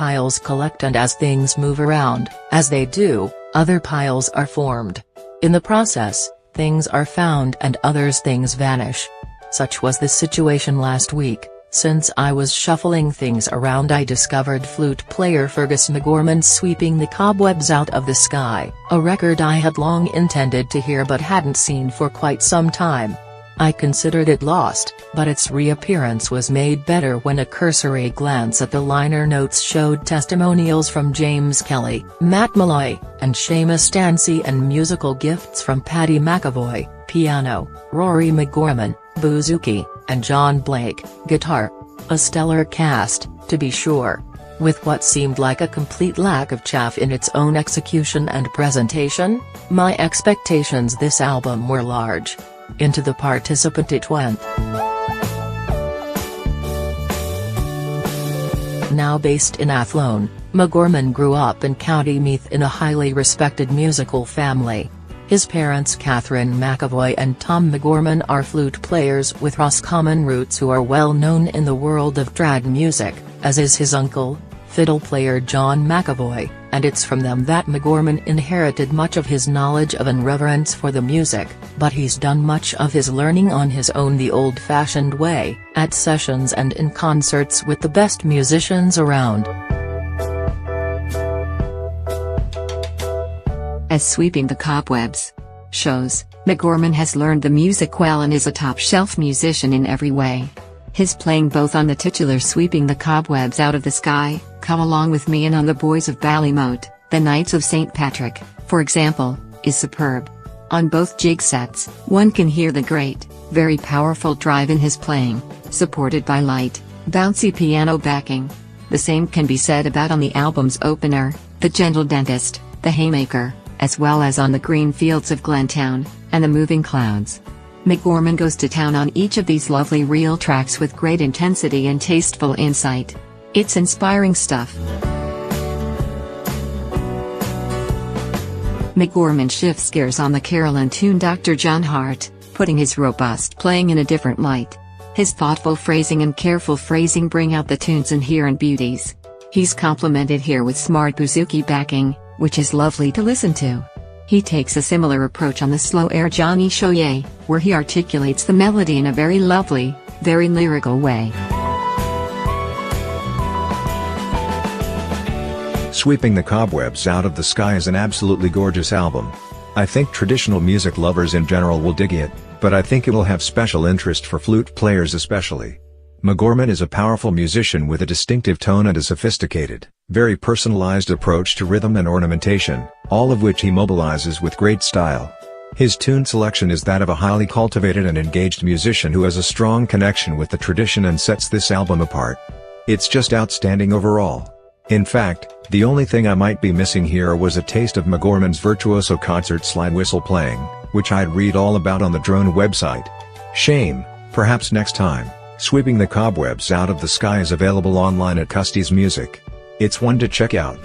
piles collect, and as things move around, as they do, other piles are formed. In the process, things are found and others things vanish. Such was the situation last week. Since I was shuffling things around, I discovered flute player Fergus McGorman sweeping the cobwebs out of the sky, a record I had long intended to hear but hadn't seen for quite some time. I considered it lost, but its reappearance was made better when a cursory glance at the liner notes showed testimonials from James Kelly, Matt Malloy, and Seamus Stancy, and musical gifts from Paddy McAvoy, piano, Rory McGorman, bouzouki, and John Blake, guitar. A stellar cast, to be sure. With what seemed like a complete lack of chaff in its own execution and presentation, my expectations this album were large. Into the participant it went. Now based in Athlone, McGorman grew up in County Meath in a highly respected musical family. His parents Catherine McAvoy and Tom McGorman are flute players with Roscommon roots who are well known in the world of drag music, as is his uncle, fiddle player John McAvoy, and it's from them that McGorman inherited much of his knowledge of and reverence for the music, but he's done much of his learning on his own the old-fashioned way, at sessions and in concerts with the best musicians around. As Sweeping the Cobwebs shows, McGorman has learned the music well and is a top-shelf musician in every way. His playing both on the titular Sweeping the Cobwebs Out of the Sky, Come Along With Me, and on the Boys of Ballymote, The Knights of St. Patrick, for example, is superb. On both jig sets, one can hear the great, very powerful drive in his playing, supported by light, bouncy piano backing. The same can be said about on the album's opener, The Gentle Dentist, The Haymaker, as well as on The Green Fields of Glentown, and The Moving Clouds. McGorman goes to town on each of these lovely real tracks with great intensity and tasteful insight. It's inspiring stuff. McGorman shifts gears on the Carolyn tune Dr. John Hart, putting his robust playing in a different light. His thoughtful phrasing and careful phrasing bring out the tune's inherent beauties. He's complemented here with smart bouzouki backing, which is lovely to listen to. He takes a similar approach on the slow air Johnny Shoye, where he articulates the melody in a very lovely, very lyrical way. Sweeping the Cobwebs Out of the Sky is an absolutely gorgeous album. I think traditional music lovers in general will dig it, but I think it will have special interest for flute players especially. McGorman is a powerful musician with a distinctive tone and a sophisticated, very personalized approach to rhythm and ornamentation, all of which he mobilizes with great style. His tune selection is that of a highly cultivated and engaged musician who has a strong connection with the tradition and sets this album apart. It's just outstanding overall. In fact, the only thing I might be missing here was a taste of McGorman's virtuoso concert slide whistle playing, which I'd read all about on the Drone website. Shame, perhaps next time. Sweeping the Cobwebs Out of the Sky is available online at Custy's Music. It's one to check out.